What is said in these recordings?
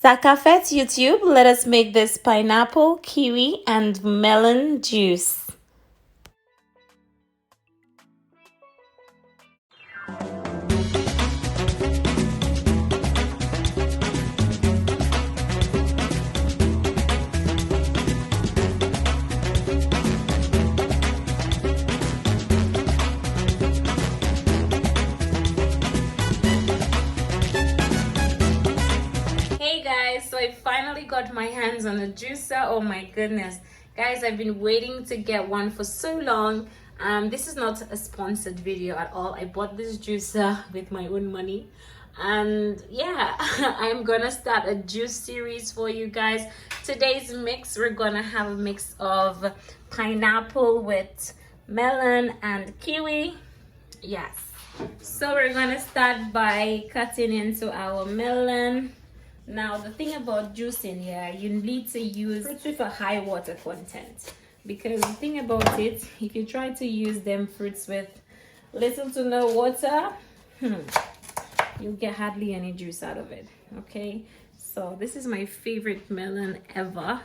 Sakafet YouTube, let us make this pineapple, kiwi, and melon juice. Hey guys, so I finally got my hands on a juicer. Oh my goodness. Guys, I've been waiting to get one for so long. This is not a sponsored video at all. I bought this juicer with my own money. And yeah, I'm gonna start a juice series for you guys. Today's mix, we're gonna have a mix of pineapple with melon and kiwi. Yes. So we're gonna start by cutting into our melon. Now, the thing about juicing here, you need to use fruits with a high water content, because the thing about it, if you try to use them fruits with little to no water, you'll get hardly any juice out of it. Okay, so this is my favorite melon ever,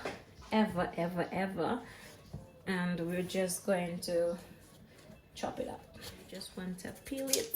and we're just going to chop it up. Just want to peel it.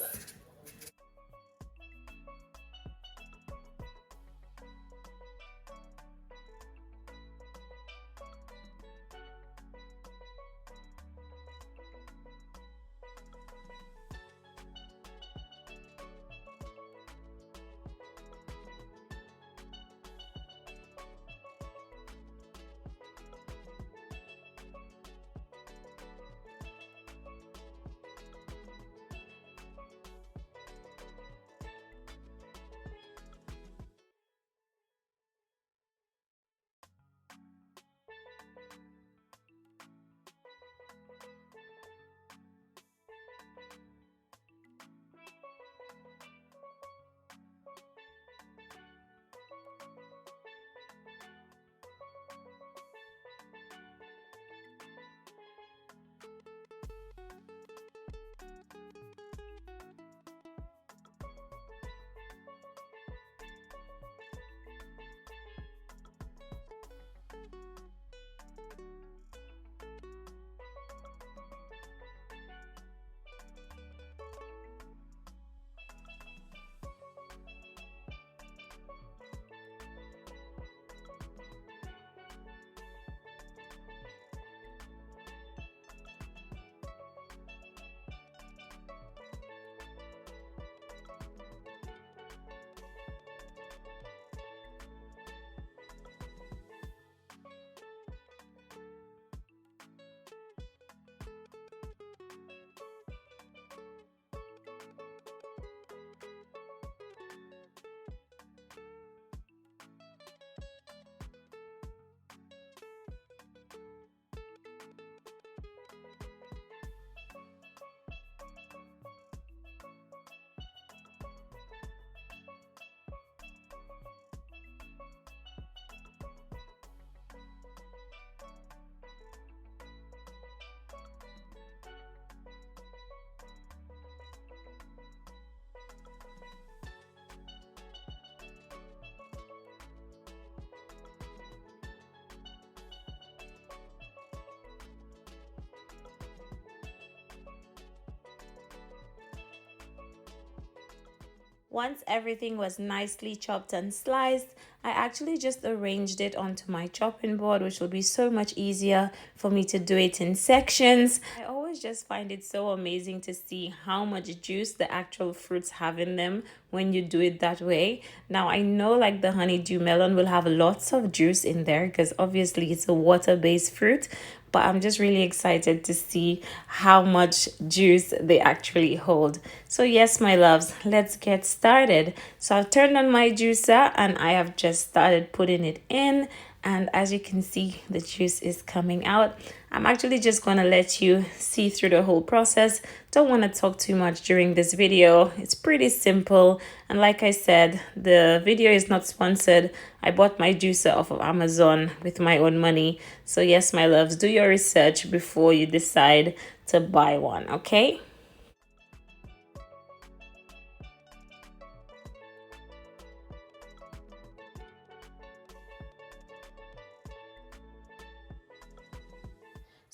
Once everything was nicely chopped and sliced, I actually just arranged it onto my chopping board, which will be so much easier for me to do it in sections. I always just find it so amazing to see how much juice the actual fruits have in them when you do it that way. Now, I know like the honeydew melon will have lots of juice in there because obviously it's a water-based fruit, but I'm just really excited to see how much juice they actually hold. So yes, my loves, let's get started. So I've turned on my juicer and I have just started putting it in, and as you can see, the juice is coming out. I'm actually just gonna let you see through the whole process. Don't want to talk too much during this video. It's pretty simple, and like I said, the video is not sponsored. I bought my juicer off of Amazon with my own money. So yes, my loves, do your research before you decide to buy one, okay?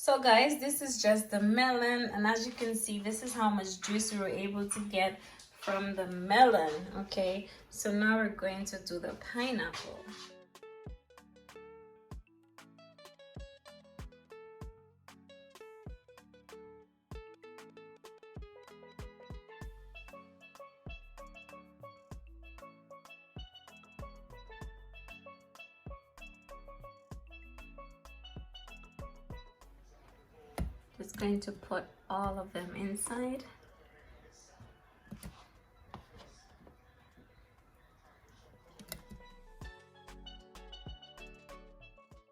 So guys, this is just the melon, and as you can see, this is how much juice we were able to get from the melon. Okay, so now we're going to do the pineapple. Just going to put all of them inside.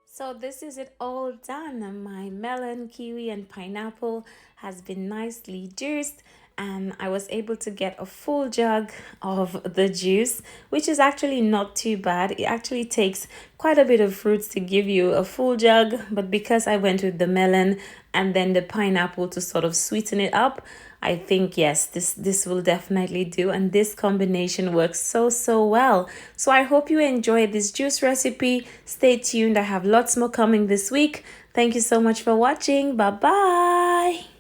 So this is it all done. My melon, kiwi, and pineapple has been nicely juiced, and I was able to get a full jug of the juice, which is actually not too bad. It actually takes quite a bit of fruits to give you a full jug, but because I went with the melon and then the pineapple to sort of sweeten it up, I think yes, this will definitely do, and this combination works so well. So I hope you enjoyed this juice recipe. Stay tuned, I have lots more coming this week. Thank you so much for watching. Bye bye.